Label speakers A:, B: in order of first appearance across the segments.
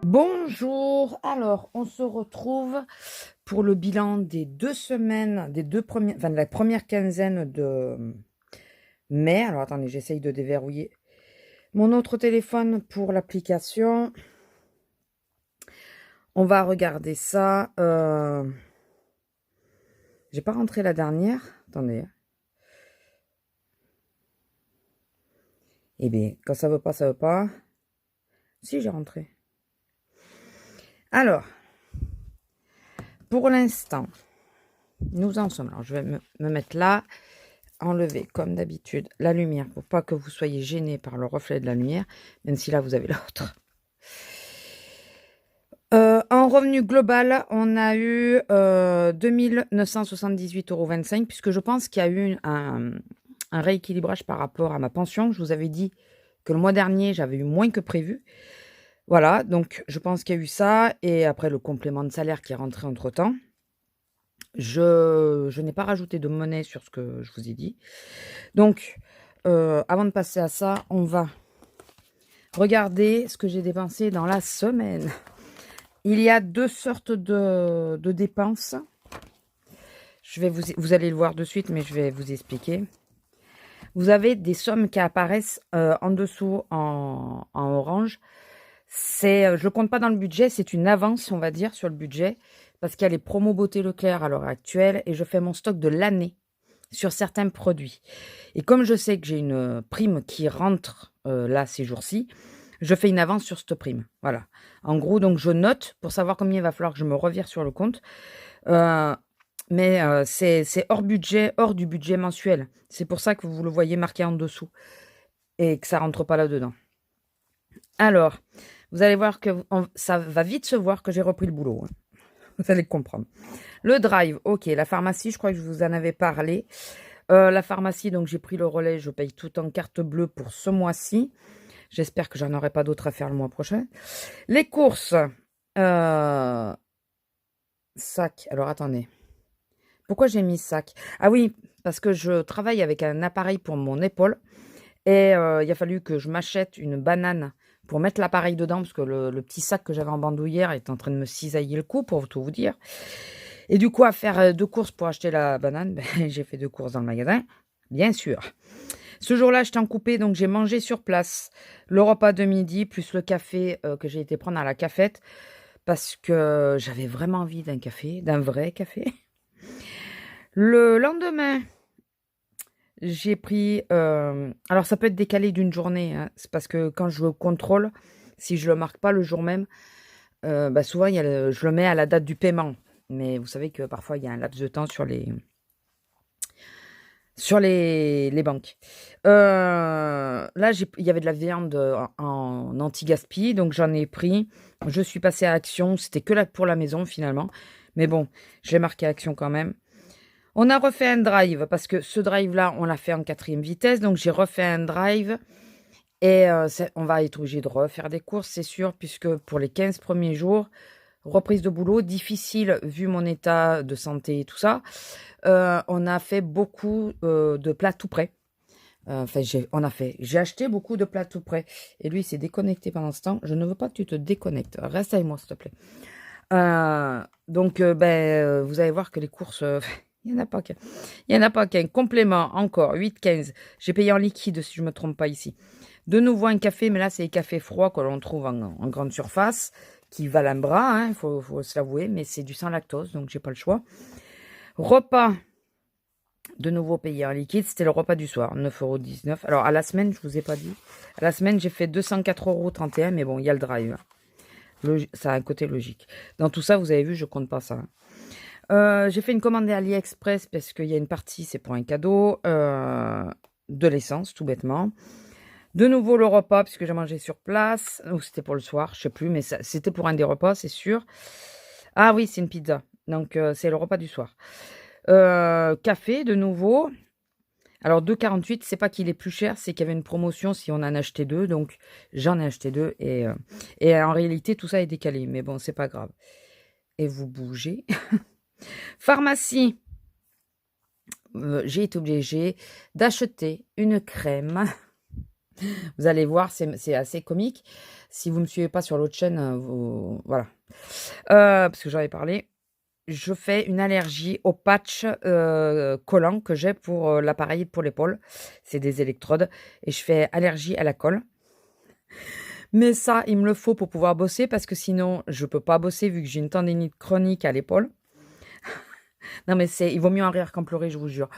A: Bonjour, alors on se retrouve pour le bilan des 2 semaines, de la première quinzaine de mai. Alors attendez, j'essaye de déverrouiller mon autre téléphone pour l'application. On va regarder ça. J'ai pas rentré la dernière. Attendez. Eh bien, quand ça veut pas, ça veut pas. Si, j'ai rentré. Alors, pour l'instant, nous en sommes. Alors, je vais me mettre là, enlever comme d'habitude la lumière pour pas que vous soyez gênés par le reflet de la lumière, même si là vous avez l'autre. En revenu global, on a eu 2978,25 €, puisque je pense qu'il y a eu un rééquilibrage par rapport à ma pension. Je vous avais dit que le mois dernier, j'avais eu moins que prévu. Voilà, donc je pense qu'il y a eu ça. Et après, le complément de salaire qui est rentré entre-temps. Je n'ai pas rajouté de monnaie sur ce que je vous ai dit. Donc, avant de passer à ça, on va regarder ce que j'ai dépensé dans la semaine. Il y a 2 sortes de dépenses. Vous allez le voir de suite, mais je vais vous expliquer. Vous avez des sommes qui apparaissent en dessous en orange. Je ne compte pas dans le budget, c'est une avance, on va dire, sur le budget, parce qu'il y a les promos Beauté Leclerc à l'heure actuelle, et je fais mon stock de l'année sur certains produits. Et comme je sais que j'ai une prime qui rentre là ces jours-ci, je fais une avance sur cette prime. Voilà. En gros, donc je note pour savoir combien il va falloir que je me revire sur le compte. Mais c'est hors budget, hors du budget mensuel. C'est pour ça que vous le voyez marqué en dessous et que ça rentre pas là-dedans. Alors, vous allez voir que ça va vite se voir que j'ai repris le boulot. Hein. Vous allez comprendre. Le drive, ok. La pharmacie, je crois que je vous en avais parlé. La pharmacie, donc j'ai pris le relais. Je paye tout en carte bleue pour ce mois-ci. J'espère que j'en aurai pas d'autres à faire le mois prochain. Les courses. Sac. Alors, attendez. Pourquoi j'ai mis sac? Ah oui, parce que je travaille avec un appareil pour mon épaule. Et il a fallu que je m'achète une banane pour mettre l'appareil dedans, parce que le petit sac que j'avais en bandoulière est en train de me cisailler le cou, pour tout vous dire. Et du coup, à faire 2 courses pour acheter la banane, j'ai fait 2 courses dans le magasin, bien sûr. Ce jour-là, j'étais en coupé, donc j'ai mangé sur place le repas de midi, plus le café que j'ai été prendre à la cafette, parce que j'avais vraiment envie d'un café, d'un vrai café. Le lendemain, j'ai pris... alors, ça peut être décalé d'une journée. Hein, c'est parce que quand je le contrôle, si je ne le marque pas le jour même, souvent, je le mets à la date du paiement. Mais vous savez que parfois, il y a un laps de temps sur les banques. Là, il y avait de la viande en anti-gaspi, donc j'en ai pris. Je suis passée à Action. C'était que là pour la maison, finalement. Mais bon, j'ai marqué Action quand même. On a refait un drive, parce que ce drive-là, on l'a fait en 4e vitesse. Donc, j'ai refait un drive. Et on va être obligé de refaire des courses, c'est sûr, puisque pour les 15 premiers jours, reprise de boulot, difficile vu mon état de santé et tout ça. On a fait beaucoup de plats tout prêts. J'ai acheté beaucoup de plats tout prêts. Et lui, il s'est déconnecté pendant ce temps. Je ne veux pas que tu te déconnectes. Reste avec moi, s'il te plaît. Vous allez voir que les courses... il n'y en a pas qu'un. Il n'y en a pas qu'un. Complément, encore, 8,15. J'ai payé en liquide, si je ne me trompe pas ici. De nouveau, un café, mais là, c'est les cafés froids que l'on trouve en grande surface, qui valent un bras, hein, faut se l'avouer, mais c'est du sans lactose, donc j'ai pas le choix. Repas, de nouveau payé en liquide, c'était le repas du soir, 9,19 €. Alors, à la semaine, je vous ai pas dit. À la semaine, j'ai fait 204,31 €, mais bon, il y a le drive. Ça a un côté logique. Dans tout ça, vous avez vu, je compte pas ça. J'ai fait une commande AliExpress parce qu'il y a une partie, c'est pour un cadeau, de l'essence, tout bêtement. De nouveau le repas, puisque j'ai mangé sur place, ou c'était pour le soir, je sais plus, mais c'était pour un des repas, c'est sûr. Ah oui, c'est une pizza, donc c'est le repas du soir. Café, de nouveau. Alors 2,48, c'est pas qu'il est plus cher, c'est qu'il y avait une promotion si on en achetait 2, donc j'en ai acheté 2, et en réalité, tout ça est décalé, mais bon, c'est pas grave. Et vous bougez. Pharmacie. j'ai été obligée d'acheter une crème. Vous allez voir, c'est assez comique. Si vous ne me suivez pas sur l'autre chaîne, voilà. Parce que j'en ai parlé. Je fais une allergie au patch collant que j'ai pour l'appareil pour l'épaule. C'est des électrodes. Et je fais allergie à la colle. Mais ça, il me le faut pour pouvoir bosser parce que sinon, je peux pas bosser vu que j'ai une tendinite chronique à l'épaule. Non, mais il vaut mieux en rire qu'en pleurer, je vous jure.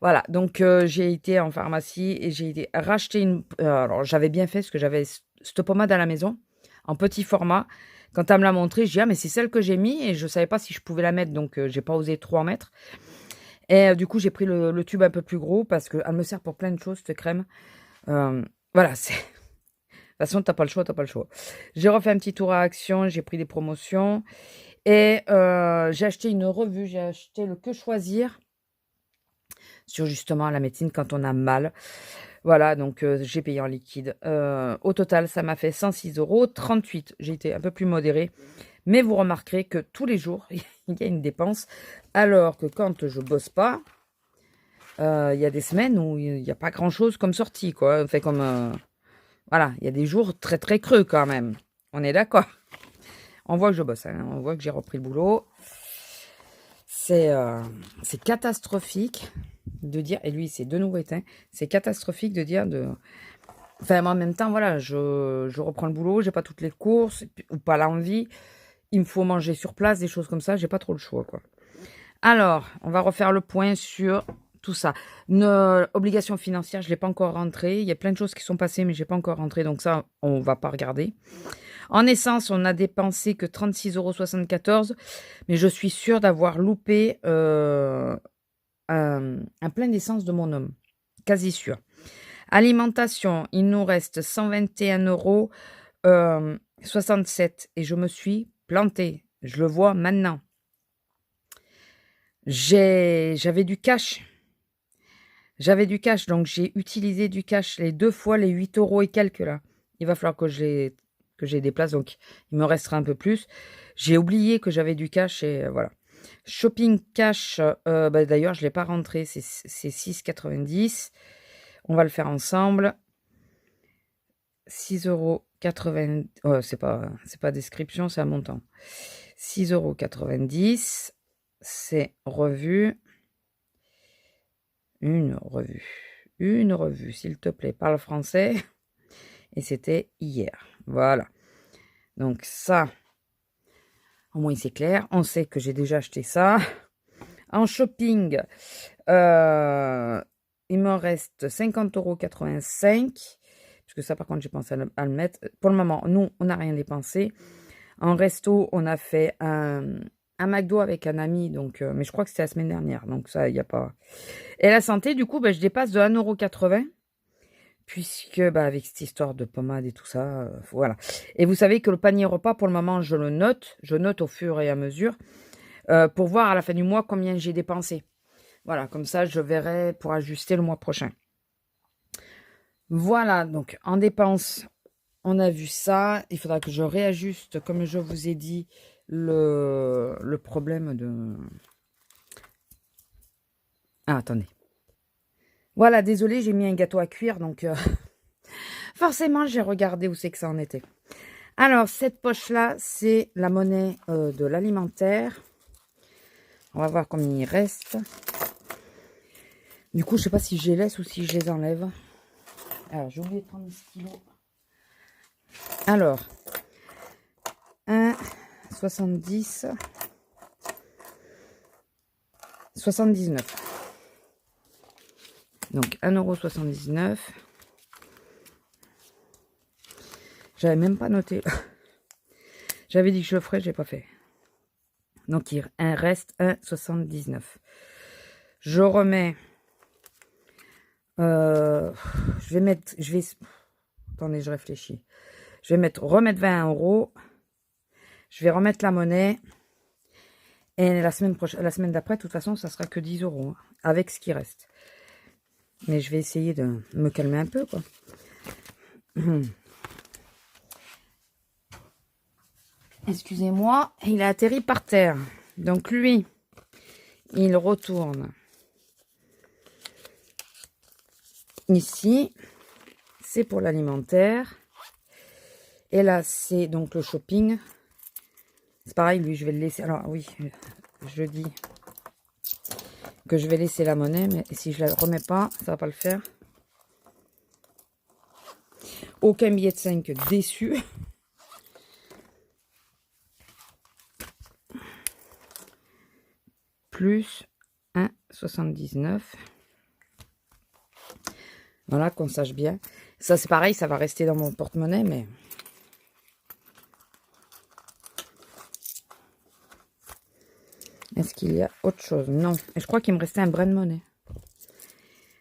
A: Voilà, donc j'ai été en pharmacie et j'ai été racheter une... alors, j'avais bien fait parce que j'avais cette pommade à la maison, en petit format. Quand elle me l'a montré, je dis, ah, mais c'est celle que j'ai mis et je savais pas si je pouvais la mettre, donc j'ai pas osé trop en mettre. Et du coup, j'ai pris le tube un peu plus gros parce qu'elle me sert pour plein de choses, cette crème. Voilà, c'est... De toute façon, t'as pas le choix, t'as pas le choix. J'ai refait un petit tour à Action, j'ai pris des promotions. Et j'ai acheté une revue, j'ai acheté le Que Choisir sur justement la médecine quand on a mal. Voilà, donc j'ai payé en liquide. Au total, ça m'a fait 106,38 €. J'ai été un peu plus modérée. Mais vous remarquerez que tous les jours, il y a une dépense. Alors que quand je bosse pas, il y a des semaines où il n'y a pas grand-chose comme sortie, quoi. Fait comme... voilà, il y a des jours très très creux quand même. On est d'accord. On voit que je bosse, hein. On voit que j'ai repris le boulot. C'est catastrophique de dire, et lui c'est de nouveau éteint, c'est catastrophique de dire Enfin, moi en même temps, voilà, je reprends le boulot, j'ai pas toutes les courses, ou pas l'envie, il me faut manger sur place, des choses comme ça, j'ai pas trop le choix, quoi. Alors, on va refaire le point sur tout ça. Une obligation financière, je l'ai pas encore rentrée, il y a plein de choses qui sont passées, mais j'ai pas encore rentré, donc ça, on va pas regarder. En essence, on n'a dépensé que 36,74 €, mais je suis sûre d'avoir loupé un plein d'essence de mon homme. Quasi sûr. Alimentation, il nous reste 121,67 € et je me suis plantée. Je le vois maintenant. J'avais du cash. J'avais du cash, donc j'ai utilisé du cash les 2 fois les 8 € et quelques là. Il va falloir que j'ai des places, donc il me restera un peu plus. J'ai oublié que j'avais du cash et voilà. Shopping cash, d'ailleurs, je ne l'ai pas rentré, c'est 6,90 €. On va le faire ensemble. 6,80 €. C'est pas description, c'est un montant. 6,90 €. C'est revu. Une revue, s'il te plaît, parle français. Et c'était hier. Voilà. Donc ça, au moins c'est clair. On sait que j'ai déjà acheté ça. En shopping, il me reste 50,85 €. Parce que ça, par contre, j'ai pensé à le mettre. Pour le moment, nous, on n'a rien dépensé. En resto, on a fait un McDo avec un ami. Donc, mais je crois que c'était la semaine dernière. Donc ça, il n'y a pas... Et la santé, du coup, je dépasse de 1,80 €. Puisque, avec cette histoire de pommade et tout ça, voilà. Et vous savez que le panier repas, pour le moment, je le note. Je note au fur et à mesure. Pour voir à la fin du mois combien j'ai dépensé. Voilà, comme ça, je verrai pour ajuster le mois prochain. Voilà, donc en dépenses, on a vu ça. Il faudra que je réajuste, comme je vous ai dit, le problème de... Ah, attendez. Voilà, désolé, j'ai mis un gâteau à cuire, donc forcément, j'ai regardé où c'est que ça en était. Alors, cette poche-là, c'est la monnaie de l'alimentaire. On va voir combien il reste. Du coup, je sais pas si je les laisse ou si je les enlève. Alors, j'ai oublié de prendre le stylo. Alors, 1, 70, 79. Donc, 1,79 €. J'avais même pas noté. J'avais dit que je le ferais, j'ai pas fait. Donc, il reste 1,79. Je remets... Attendez, je réfléchis. Je vais remettre 20 €. Je vais remettre la monnaie. Et la semaine d'après, de toute façon, ça sera que 10 € hein, avec ce qui reste. Mais je vais essayer de me calmer un peu, quoi. Excusez-moi, il a atterri par terre. Donc lui, il retourne Ici, c'est pour l'alimentaire. Et là, c'est donc le shopping. C'est pareil, lui, je vais le laisser. Alors, oui, je dis que je vais laisser la monnaie, mais si je la remets pas, ça va pas le faire. Aucun billet de 5 déçu. Plus 1,79. Voilà, qu'on sache bien. Ça, c'est pareil, ça va rester dans mon porte-monnaie, mais... Est-ce qu'il y a autre chose? Non. Et je crois qu'il me restait un brin de monnaie.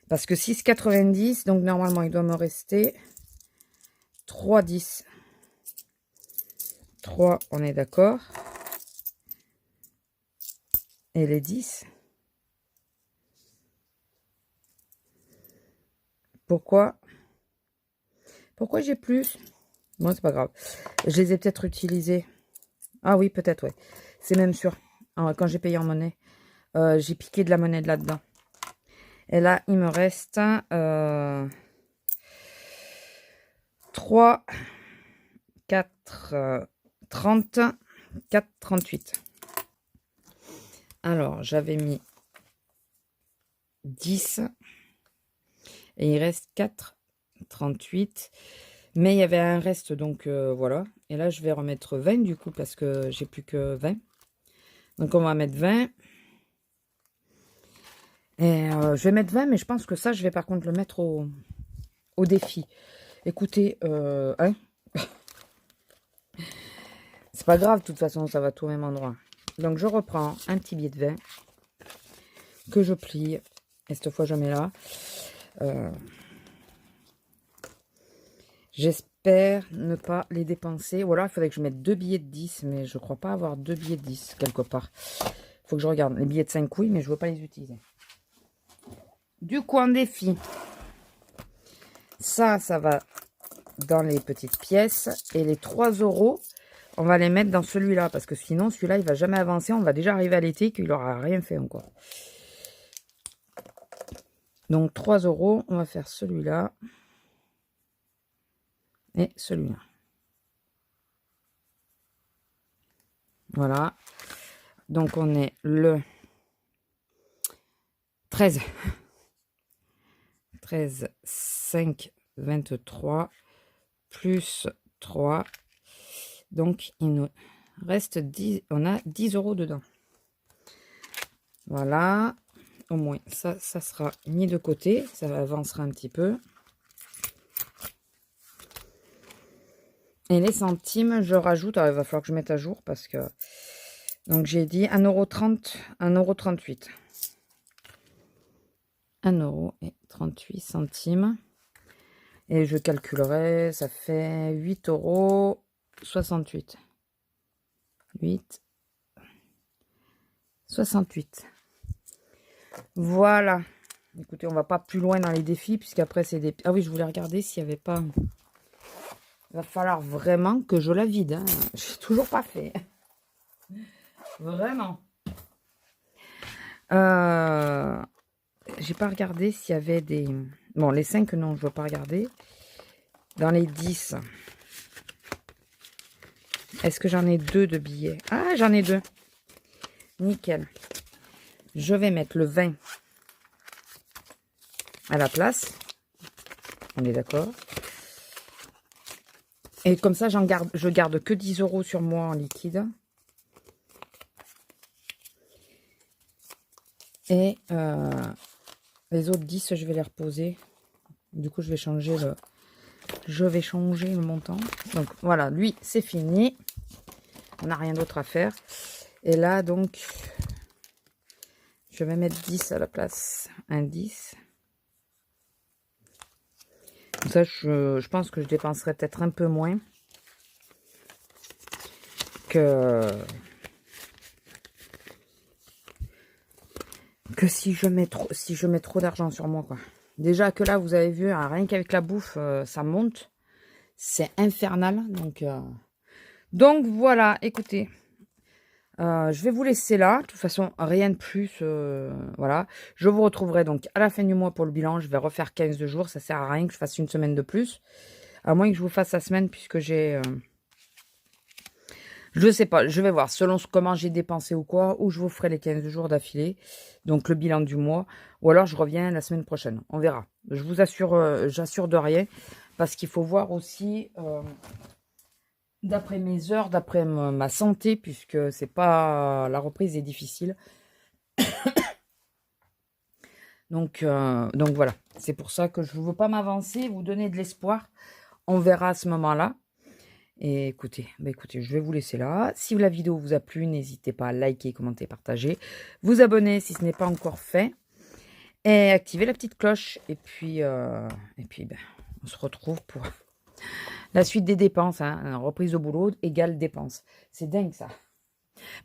A: Parce que 6,90, donc normalement, il doit me rester 3,10. 3, on est d'accord. Et les 10. Pourquoi j'ai plus? Bon, c'est pas grave. Je les ai peut-être utilisés. Ah oui, peut-être, ouais. C'est même sûr. Alors, quand j'ai payé en monnaie, j'ai piqué de la monnaie de là-dedans. Et là, il me reste 3, 4, 30, 4, 38. Alors, j'avais mis 10. Et il reste 4, 38. Mais il y avait un reste, donc voilà. Et là, je vais remettre 20 du coup, parce que j'ai plus que 20. Donc, on va mettre 20. Et je vais mettre 20, mais je pense que ça, je vais par contre le mettre au défi. Écoutez, hein, c'est pas grave, de toute façon, ça va tout au même endroit. Donc, je reprends un petit billet de 20 que je plie. Et cette fois, je mets là. J'espère ne pas les dépenser. Ou alors, il faudrait que je mette 2 billets de 10. Mais je crois pas avoir 2 billets de 10 quelque part. Il faut que je regarde. Les billets de 5, oui, mais je veux pas les utiliser. Du coup, en défi. Ça va dans les petites pièces. Et les 3 €, on va les mettre dans celui-là. Parce que sinon, celui-là, il va jamais avancer. On va déjà arriver à l'été qu'il n'aura rien fait encore. Donc, 3 €. On va faire celui-là. Et celui-là. Voilà. Donc, on est le 13. 13, 5, 23. Plus 3. Donc, il nous reste 10. On a 10 € dedans. Voilà. Au moins, ça sera mis de côté. Ça avancera un petit peu. Et les centimes, je rajoute. Alors, il va falloir que je mette à jour parce que... Donc, j'ai dit 1,30 €, 1,38 €. 1,38 €. Et je calculerai, ça fait 8,68 €. 8,68 €. Voilà. Écoutez, on va pas plus loin dans les défis, puisqu'après, c'est des... Ah oui, je voulais regarder s'il n'y avait pas... Il va falloir vraiment que je la vide. Hein. Je n'ai toujours pas fait. Vraiment. J'ai pas regardé s'il y avait des... Bon, les 5, non, je ne veux pas regarder. Dans les 10, est-ce que j'en ai 2 de billets? Ah, j'en ai 2. Nickel. Je vais mettre le 20 à la place. On est d'accord. Et comme ça, je garde que 10 € sur moi en liquide. Et les autres 10, je vais les reposer. Du coup, je vais changer le montant. Donc, voilà, lui, c'est fini. On n'a rien d'autre à faire. Et là, donc, je vais mettre 10 à la place. Un 10. Comme ça, je pense que je dépenserai peut-être un peu moins que si je mets trop d'argent sur moi, quoi. Déjà que là, vous avez vu, hein, rien qu'avec la bouffe, ça monte. C'est infernal. Donc voilà, écoutez. Je vais vous laisser là. De toute façon, rien de plus. Voilà. Je vous retrouverai donc à la fin du mois pour le bilan. Je vais refaire 15 jours. Ça sert à rien que je fasse une semaine de plus. À moins que je vous fasse la semaine puisque j'ai... je sais pas. Je vais voir selon comment j'ai dépensé ou quoi. Ou je vous ferai les 15 jours d'affilée. Donc le bilan du mois. Ou alors je reviens la semaine prochaine. On verra. Je vous assure, j'assure de rien. Parce qu'il faut voir aussi... d'après mes heures, d'après ma santé, puisque c'est pas la reprise est difficile. Donc voilà, c'est pour ça que je ne veux pas m'avancer, vous donner de l'espoir. On verra à ce moment-là. Et écoutez, je vais vous laisser là. Si la vidéo vous a plu, n'hésitez pas à liker, commenter, partager. Vous abonner si ce n'est pas encore fait. Et activer la petite cloche. Et puis on se retrouve pour la suite des dépenses. Hein. Reprise au boulot égale dépenses. C'est dingue ça.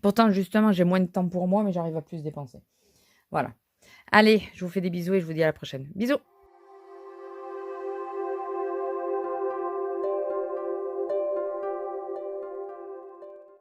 A: Pourtant, justement, j'ai moins de temps pour moi, mais j'arrive à plus dépenser. Voilà. Allez, je vous fais des bisous et je vous dis à la prochaine. Bisous!